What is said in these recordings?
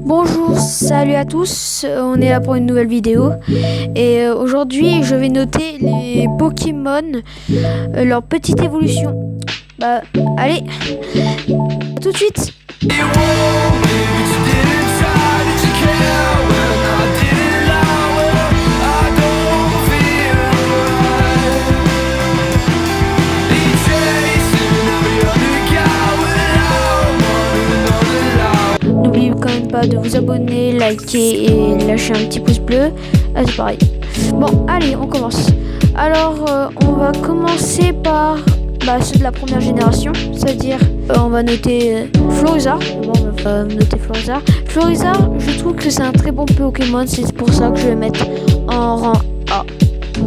Bonjour, salut à tous, on est là pour une nouvelle vidéo et aujourd'hui je vais noter les Pokémon, leur petite évolution. Allez, à tout de suite. N'oubliez quand même pas de vous abonner, liker et lâcher un petit pouce bleu. C'est pareil. Bon, allez, on commence. Alors, on va commencer par ceux de la première génération, c'est-à-dire on va noter Florizarre. Bon, on va noter Florizarre. Florizarre, je trouve que c'est un très bon Pokémon, c'est pour ça que je vais le mettre en rang A.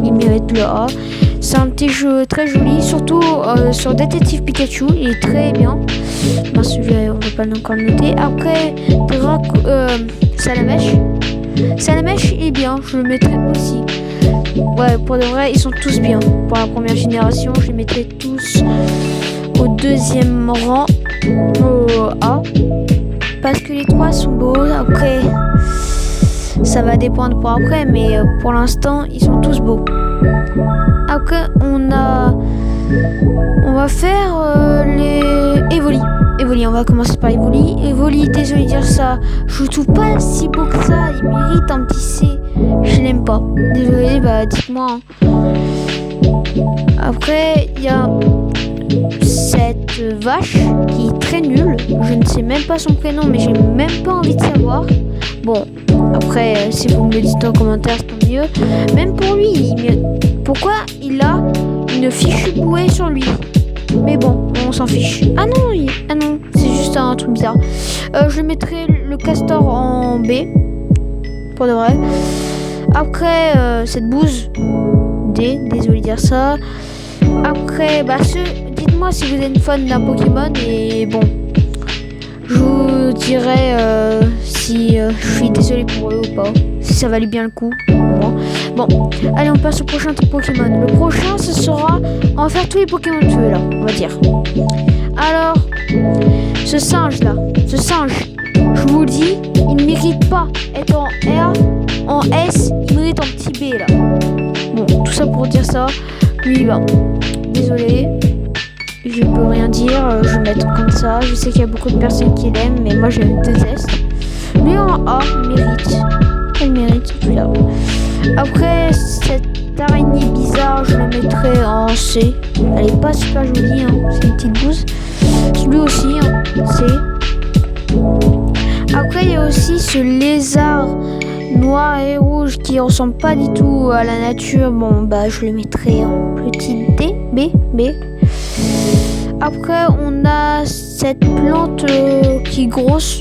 Il mérite le A. C'est un petit jeu très joli, surtout sur Détective Pikachu, il est très bien. Celui-là, on va pas encore le noter. Après, Salamèche. Salamèche est bien, je le mettrai aussi. Ouais, pour de vrai, ils sont tous bien. Pour la première génération, je les mettrai tous au deuxième rang, au A. Parce que les trois sont beaux. Après, ça va dépendre pour après, mais pour l'instant, ils sont tous beaux. Après, on va faire les Evoli. Evoli, on va commencer par Evoli. Evoli, désolé de dire ça, je le trouve pas si beau que ça. Il mérite un petit C. Je l'aime pas. Désolé, dites-moi. Après, il y a cette vache qui est très nulle. Je ne sais même pas son prénom, mais j'ai même pas envie de savoir. Bon, après, si vous me le dites en commentaire, c'est tant mieux. Même pour lui, pourquoi il a une fichue bouée sur lui? Mais bon, on s'en fiche. Ah non, c'est juste un truc bizarre. Je mettrai le castor en B, pour de vrai. Après, cette bouse, D, désolé de dire ça. Après, dites-moi si vous êtes fan d'un Pokémon et bon, je vous dirai si je suis désolé pour eux ou pas, si ça valait bien le coup. Bon, allez, on passe au prochain Pokémon. Le prochain, ce sera, on va faire tous les Pokémon de feu là, on va dire. Alors, ce singe, je vous le dis, il ne mérite pas être en R, en S, il mérite en petit B là. Bon, tout ça pour dire ça. Lui, désolé, je peux rien dire, je vais mettre comme ça. Je sais qu'il y a beaucoup de personnes qui l'aiment, mais moi je le déteste. Lui en A, il mérite, celui-là. Après, cette araignée bizarre, je la mettrai en C. Elle est pas super jolie, c'est une petite bouse. Lui aussi, C. Après, il y a aussi ce lézard noir et rouge qui ressemble pas du tout à la nature. Bon, je le mettrai en petit D, B. Après, on a cette plante qui est grosse.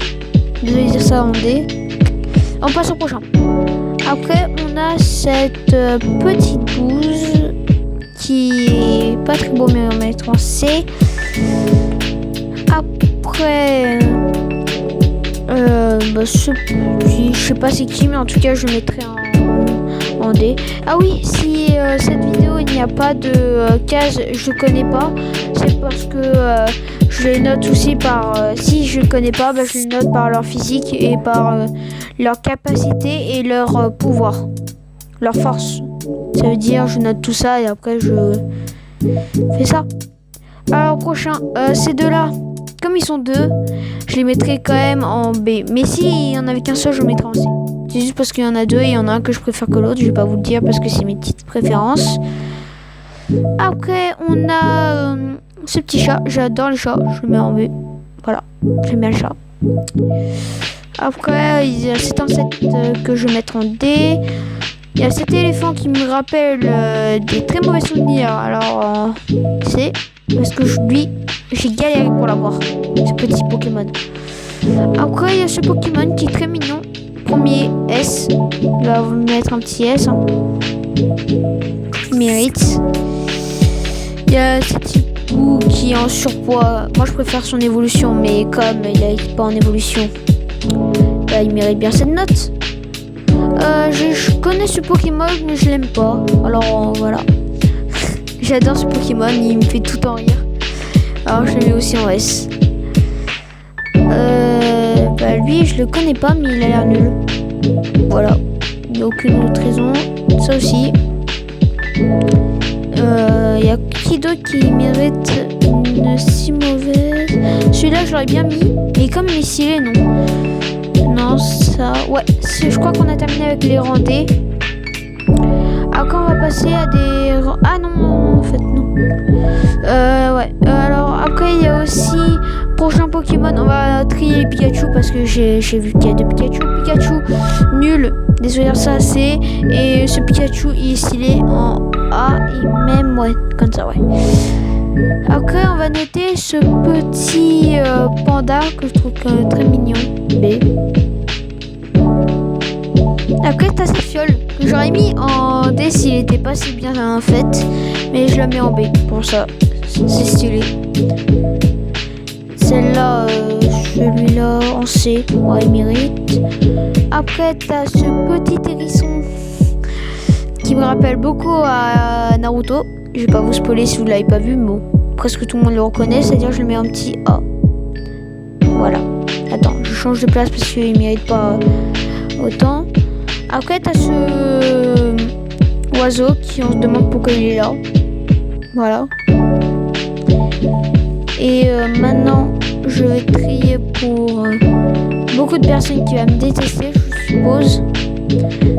Désolé de dire ça en D. On passe au prochain. Après, on a cette petite bouse qui est pas très beau, mais on va mettre en C. Après, je sais pas c'est qui, mais en tout cas, je le mettrai en D. Ah oui, si cette vidéo, il n'y a pas de case, je connais pas, c'est parce que je les note aussi par... si je connais pas, je les note par leur physique et par leur capacité et leur pouvoir, leur force. Ça veut dire, je note tout ça et après, je fais ça. Alors, prochain, ces deux-là, comme ils sont deux, je les mettrai quand même en B. Mais s'il y en avait qu'un seul, je le mettrai en C. C'est juste parce qu'il y en a deux et il y en a un que je préfère que l'autre. Je vais pas vous le dire parce que c'est mes petites préférences. Après, on a ce petit chat. J'adore les chats. Je le mets en B. Voilà, j'aime bien le chat. Après, c'est un set que je vais mettre en D. Il y a cet éléphant qui me rappelle des très mauvais souvenirs. Alors, C. Parce que j'ai galéré pour l'avoir, ce petit Pokémon. Après, il y a ce Pokémon qui est très mignon. Premier, S. Il va vous mettre un petit S. Il mérite. Il y a ce petit bout qui est en surpoids. Moi, je préfère son évolution, mais comme il n'est pas en évolution, il mérite bien cette note. Je connais ce Pokémon, mais je l'aime pas. Alors, voilà. J'adore ce Pokémon, il me fait tout en rire. Alors je le mets aussi en S. Bah lui, je le connais pas, mais il a l'air nul. Voilà. Il n'y a aucune autre raison. Ça aussi. Il y a qui d'autre qui mérite une si mauvaise? Celui-là, je l'aurais bien mis. Mais comme il est stylé, non. Non, ça... Ouais, je crois qu'on a terminé avec les rendez. Après, on va passer à des... Ah non, en fait, non. Ouais. Alors, après, il y a aussi... Prochain Pokémon, on va trier les Pikachu parce que j'ai vu qu'il y a deux Pikachu. Pikachu, nul. Désolé, ça c'est. Et ce Pikachu, il est stylé en A et même, ouais, comme ça, ouais. Après, on va noter ce petit panda que je trouve très mignon. B. Après, t'as cette fiole que j'aurais mis en D s'il était pas si bien en fait. Mais je la mets en B pour ça. C'est stylé. Celle-là, celui-là en C. Ouais, il mérite. Après, t'as ce petit hérisson qui me rappelle beaucoup à Naruto. Je vais pas vous spoiler si vous l'avez pas vu, mais bon, presque tout le monde le reconnaît, c'est-à-dire que je le mets en petit A. Voilà. Attends, je change de place parce qu'il mérite pas autant. Après, t'as ce oiseau qui on se demande pourquoi il est là. Voilà. Et maintenant, je vais trier pour beaucoup de personnes qui vont me détester, je suppose.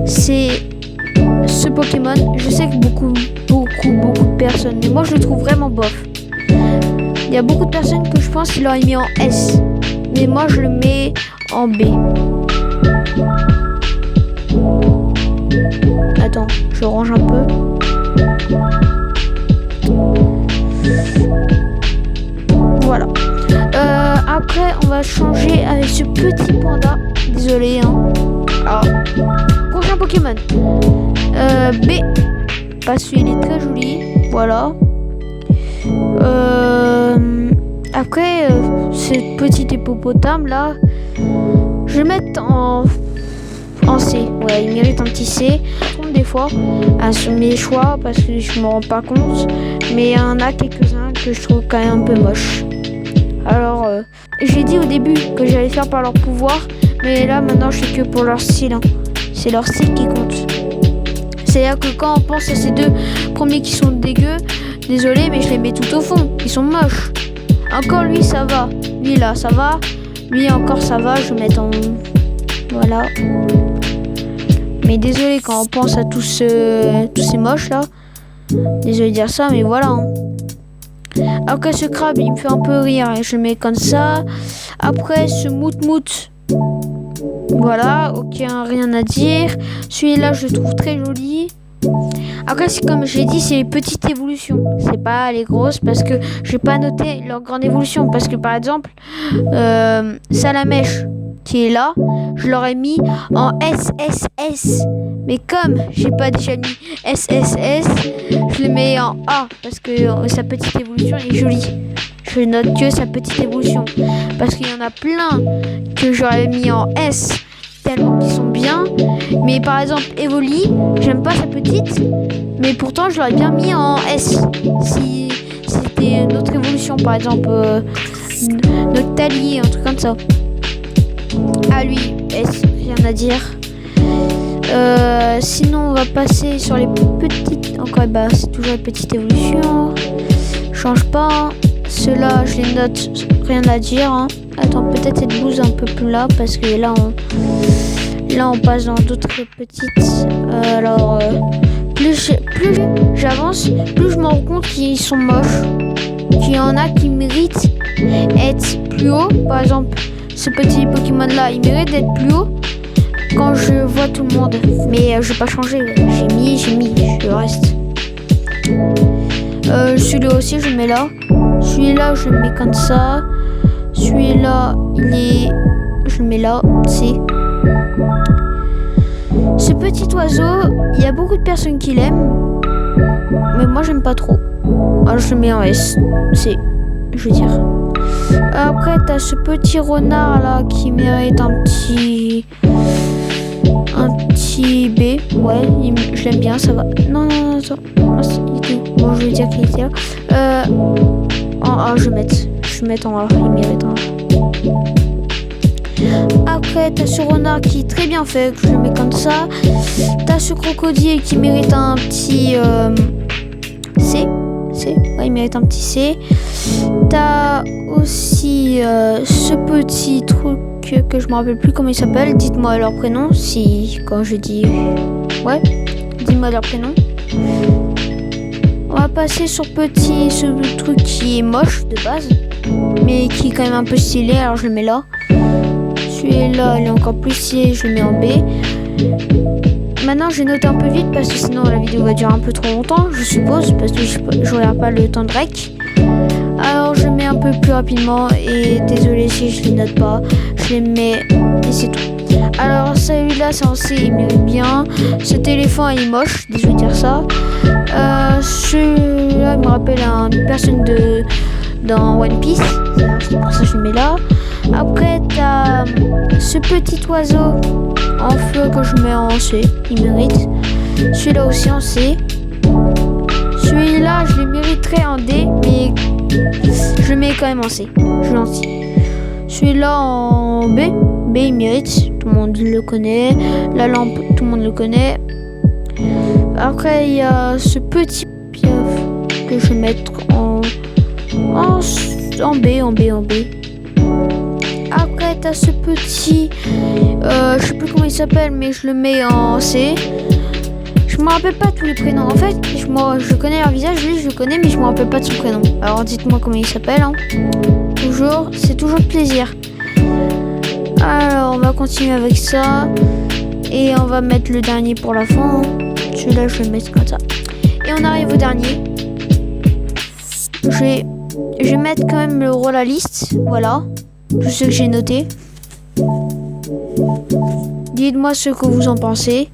C'est ce Pokémon. Je sais que beaucoup de personnes, mais moi je le trouve vraiment bof. Il y a beaucoup de personnes que je pense qu'il l'aurait mis en S, mais moi je le mets en B. Attends, je range un peu. Voilà. Après, on va changer avec ce petit panda. Désolé, hein. Alors, prochain Pokémon. B. Parce qu'il est très joli. Voilà. Après, ce petit hippopotame là, je vais le mettre en C. Ouais, il mérite un petit C. Des fois, sur mes choix, parce que je me rends pas compte. Mais il y en a quelques-uns que je trouve quand même un peu moches. Alors, j'ai dit au début que j'allais faire par leur pouvoir, mais là maintenant je fais que pour leur style. Hein. C'est leur style qui compte. C'est-à-dire que quand on pense à ces deux premiers qui sont dégueux, désolé, mais je les mets tout au fond. Ils sont moches. Encore lui, ça va. Lui là, ça va. Lui encore, ça va. Je vais mettre en... Voilà. Mais désolé quand on pense à tous ces moches là. Désolé de dire ça, mais voilà. Hein. Après ce crabe, il me fait un peu rire et je le mets comme ça. Après ce mout-mout. Voilà, ok, rien à dire. Celui-là, je le trouve très joli. Après, comme j'ai dit, c'est les petites évolutions. C'est pas les grosses parce que j'ai pas noté leur grande évolution. Parce que par exemple, Salamèche qui est là, je l'aurais mis en SSS. Mais comme j'ai pas déjà mis SSS, je le mets en A parce que sa petite évolution est jolie. Je note que sa petite évolution. Parce qu'il y en a plein que j'aurais mis en S tellement qu'ils sont bien. Mais par exemple, Evoli, j'aime pas sa petite. Mais pourtant, je l'aurais bien mis en S. Si c'était notre évolution, par exemple, Noctali, un truc comme ça. Ah lui, S, rien à dire. Sinon, on va passer sur les petites. Encore, bah, c'est toujours les petites évolutions. Change pas. Ceux-là, je les note, rien à dire. Hein. Attends, peut-être cette blouse un peu plus là, parce que là, on passe dans d'autres petites. Alors, plus j'avance, plus je me rends compte qu'ils sont moches. Qu'il y en a qui méritent être plus haut. Par exemple, ce petit Pokémon-là, il mérite d'être plus haut. Quand je vois tout le monde. Mais je vais pas changer. J'ai mis, je reste. Celui-là aussi, je le mets là. Celui-là, je le mets comme ça. Celui-là, je le mets là. C. Ce petit oiseau, il y a beaucoup de personnes qui l'aiment. Mais moi, j'aime pas trop. Alors, je le mets en S. C, je veux dire. Après, t'as ce petit renard là qui mérite un petit B. Ouais, je l'aime bien, ça va. Non, attends. Bon, je vais dire qu'il était là. En A, je vais mettre en A. Il mérite en A. Après, t'as ce renard qui est très bien fait, que je le mets comme ça. T'as ce crocodile qui mérite un petit C. Ouais, il mérite un petit C. T'as aussi ce petit truc que je me rappelle plus comment il s'appelle. Dites-moi leur prénom, quand je dis... Ouais, dites-moi leur prénom. On va passer sur ce truc qui est moche de base, mais qui est quand même un peu stylé, alors je le mets là. Celui-là, il est encore plus stylé, je le mets en B. Maintenant, je note un peu vite parce que sinon la vidéo va durer un peu trop longtemps, je suppose, parce que je regarde pas le temps de rec. Alors, je mets un peu plus rapidement et désolé si je les note pas, je les mets et c'est tout. Alors, celui-là, c'est en C, il mérite bien. Cet éléphant, il est moche, désolé de dire ça. Celui-là, il me rappelle une personne dans One Piece, c'est pour ça que je le mets là. Après, t'as ce petit oiseau en feu que je mets en C, il mérite. Celui-là aussi en C. Celui-là, je le mériterais en D, mais je le mets quand même en C. Je suis gentil. Celui-là en B. B, il mérite. Tout le monde le connaît. La lampe, tout le monde le connaît. Après, il y a ce petit piaf que je vais mettre en B. Après, t'as ce petit... je sais plus comment il s'appelle, mais je le mets en C. Je me rappelle pas tous les prénoms. En fait, je connais leur visage, lui je le connais, mais je me rappelle pas de son prénom. Alors dites-moi comment il s'appelle. Hein. C'est toujours plaisir. Alors, on va continuer avec ça. Et on va mettre le dernier pour la fin. Celui-là, je vais le mettre comme ça. Et on arrive au dernier. Je vais mettre quand même le rôle à liste. Voilà. Tout ce que j'ai noté. Dites-moi ce que vous en pensez.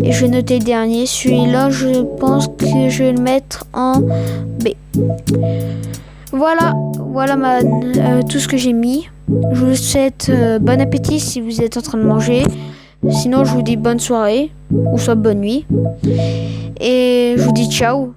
Et je vais noter le dernier. Celui-là, je pense que je vais le mettre en B. Voilà tout ce que j'ai mis. Je vous souhaite bon appétit si vous êtes en train de manger. Sinon, je vous dis bonne soirée ou soit bonne nuit. Et je vous dis ciao.